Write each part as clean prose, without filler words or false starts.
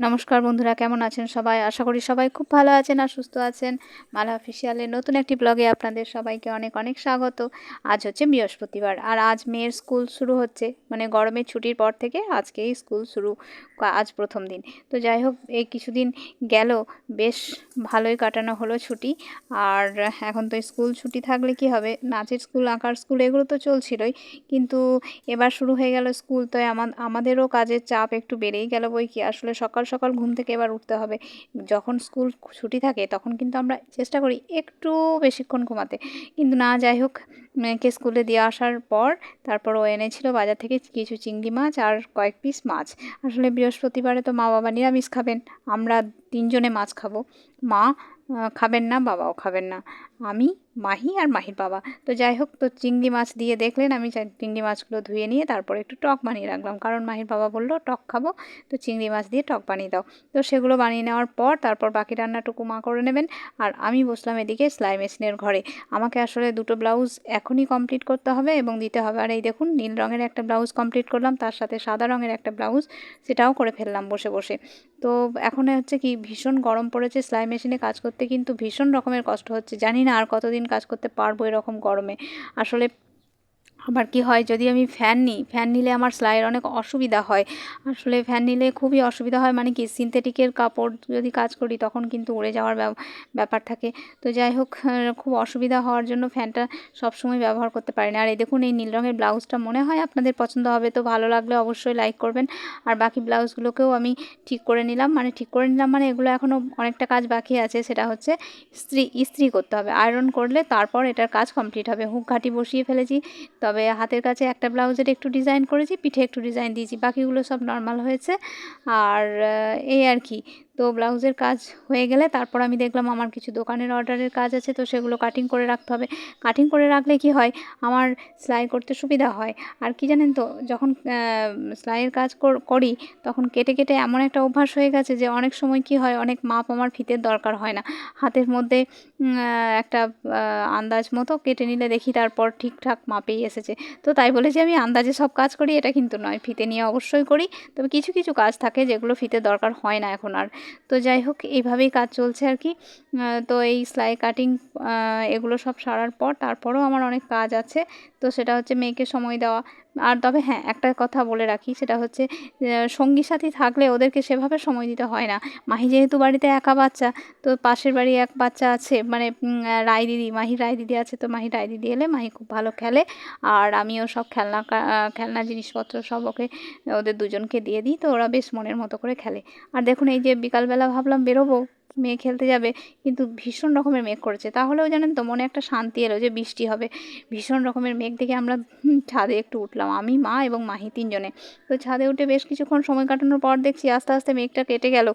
নমস্কার বন্ধুরা, কেমন আছেন সবাই? আশা করি সবাই খুব ভালো আছেন আর সুস্থ আছেন। মালা অফিসিয়ালের নতুন একটি ব্লগে আপনাদের সবাইকে অনেক অনেক স্বাগত। আজ হচ্ছে বৃহস্পতিবার আর আজ মেয়ের স্কুল শুরু হচ্ছে, মানে গরমের ছুটির পর থেকে আজকেই স্কুল শুরু, আজ প্রথম দিন। তো যাই হোক, এই কিছুদিন গেল বেশ ভালোই কাটানো হলো ছুটি। আর এখন তো স্কুল ছুটি থাকলে কি হবে, নাচের স্কুল, আঁকার স্কুল এগুলো তো চলছিলই, কিন্তু এবার শুরু হয়ে গেল স্কুল। তো আমাদেরও কাজের চাপ একটু বেড়েই গেল বই কি, আসলে সকাল সকাল ঘুম থেকে এবার উঠতে হবে। যখন স্কুল ছুটি থাকে তখন কিন্তু আমরা চেষ্টা করি একটু বেশিক্ষণ ঘুমাতে, কিন্তু না, যাই হোক, মেয়েকে স্কুলে দিয়ে আসার পর তারপর ও এনেছিল বাজার থেকে কিছু চিংড়ি মাছ আর কয়েক পিস মাছ। আসলে বৃহস্পতিবারে তো মা বাবা নিরামিষ খাবেন, আমরা তিনজনে মাছ খাবো। মা খাবেন না, বাবাও খাবেন না, আমি, মাহি আর মাহির বাবা। তো যাই হোক, তো চিংড়ি মাছ দিয়ে দেখলেন আমি চিংড়ি মাছগুলো ধুয়ে নিয়ে তারপর একটু টক বানিয়ে রাখলাম, কারণ মাহির বাবা বললো টক খাবো, তো চিংড়ি মাছ দিয়ে টক বানিয়ে দাও। তো সেগুলো বানিয়ে নেওয়ার পর তারপর বাকি রান্নাটুকু মা করে নেবেন, আর আমি বসলাম এদিকে সেলাই মেশিনের ঘরে। আমাকে আসলে দুটো ব্লাউজ এখনই কমপ্লিট করতে হবে এবং দিতে হবে। আর এই দেখুন, নীল রঙের একটা ব্লাউজ কমপ্লিট করলাম, তার সাথে সাদা রঙের একটা ব্লাউজ, সেটাও করে ফেললাম বসে বসে। তো এখন হচ্ছে কি, ভীষণ গরম পড়েছে, সেলাই মেশিনে কাজ করতে কিন্তু ভীষণ রকমের কষ্ট হচ্ছে। জানি না আর কতদিন কাজ করতে পারবো এরকম গরমে। আসলে আবার কি হয়, যদি আমি ফ্যান নিই, ফ্যান নিলে আমার সেলাইয়ের অনেক অসুবিধা হয়। আসলে ফ্যান নিলে খুবই অসুবিধা হয়, মানে কি, সিনথেটিকের কাপড় যদি কাজ করি তখন কিন্তু উড়ে যাওয়ার ব্যাপার থাকে। তো যাই হোক, খুব অসুবিধা হওয়ার জন্য ফ্যানটা সবসময় ব্যবহার করতে পারি না। আর এই দেখুন, এই নীল রঙের ব্লাউজটা মনে হয় আপনাদের পছন্দ হবে, তো ভালো লাগলে অবশ্যই লাইক করবেন। আর বাকি ব্লাউজগুলোকেও আমি ঠিক করে নিলাম, মানে এগুলো এখনও অনেকটা কাজ বাকি আছে, সেটা হচ্ছে ইস্ত্রি করতে হবে। আয়রন করলে তারপর এটার কাজ কমপ্লিট হবে। হুক ঘাটি বসিয়ে ফেলেছি, তবে হাতের কাছে একটা ব্লাউজের একটু ডিজাইন করেছি, পিঠে একটু ডিজাইন দিয়েছি, বাকিগুলো সব নর্মাল হয়েছে। আর এই আর কি। তো ব্লাউজের কাজ হয়ে গেলে তারপর আমি দেখলাম আমার কিছু দোকানের অর্ডারের কাজ আছে, তো সেগুলো কাটিং করে রাখতে হবে। কাটিং করে রাখলে কি হয়, আমার সেলাই করতে সুবিধা হয়। আর কি জানেন তো, যখন সেলাইয়ের কাজ করি তখন কেটে কেটে এমন একটা অভ্যাস হয়ে গেছে যে অনেক সময় কি হয়, অনেক মাপ আমার ফিতের দরকার হয় না। হাতের মধ্যে একটা আন্দাজ মতো কেটে নিলে দেখি তারপর ঠিকঠাক মাপেই এসেছে। তো তাই বলে যে আমি আন্দাজে সব কাজ করি এটা কিন্তু নয়, ফিতে নিয়ে অবশ্যই করি, তবে কিছু কিছু কাজ থাকে যেগুলো ফিতে দরকার হয় না এখন আর। তো যাই হোক, এইভাবেই কাজ চলছে আর কি। তো এই সেলাই কাটিং এগুলো সব সারার পর তারপরও আমার অনেক কাজ আছে, তো সেটা হচ্ছে মেয়েকে সময় দেওয়া। আর তবে হ্যাঁ, একটা কথা বলে রাখি, সেটা হচ্ছে সঙ্গী সাথী থাকলে ওদেরকে সেভাবে সময় দিতে হয় না। মাহি যেহেতু বাড়িতে একা বাচ্চা, তো পাশের বাড়ি এক বাচ্চা আছে, মানে রায় দিদি, মাহির রায় দিদি আছে, তো মাহির রায় দিদি এলে মাহি খুব ভালো খেলে। আর আমিও সব খেলনা জিনিসপত্র সব ওদের দুজনকে দিয়ে দিই, তো ওরা বেশ মনের মতো করে খেলে। আর দেখুন, এই যে বিকালবেলা ভাবলাম বেরোবো, মেয়ে খেলতে যাবে, কিন্তু ভীষণ রকমের মেঘ করেছে। তাহলেও জানেন তো, মনে একটা শান্তি এলো যে বৃষ্টি হবে। ভীষণ রকমের মেঘ দেখে আমরা ছাদে একটু উঠলাম, আমি, মা এবং মাহি তিনজনে। তো ছাদে উঠে বেশ কিছুক্ষণ সময় কাটানোর পর দেখছি আস্তে আস্তে মেঘটা কেটে গেল।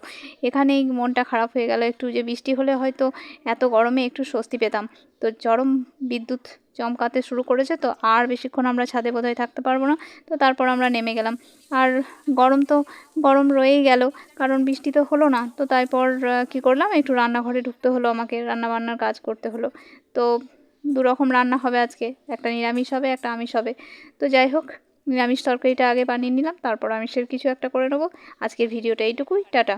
এখানেই মনটা খারাপ হয়ে গেল একটু, যে বৃষ্টি হলে হয়তো এত গরমে একটু স্বস্তি পেতাম। তো চরম বিদ্যুৎ চমকাতে শুরু করেছে, তো আর বেশিক্ষণ আমরা ছাদে বোধহয় থাকতে পারবো না। তো তারপর আমরা নেমে গেলাম। আর গরম তো গরম রয়েই গেল, কারণ বৃষ্টি তো হলো না। তো তারপর কী করলাম, একটু রান্নাঘরে ঢুকতে হলো, আমাকে রান্নাবান্নার কাজ করতে হলো। তো দুরকম রান্না হবে আজকে, একটা নিরামিষ হবে, একটা আমিষ হবে। তো যাই হোক, নিরামিষ তরকারিটা আগে বানিয়ে নিলাম, তারপর আমিষের কিছু একটা করে নেবো। আজকের ভিডিওটা এইটুকুই, টাটা।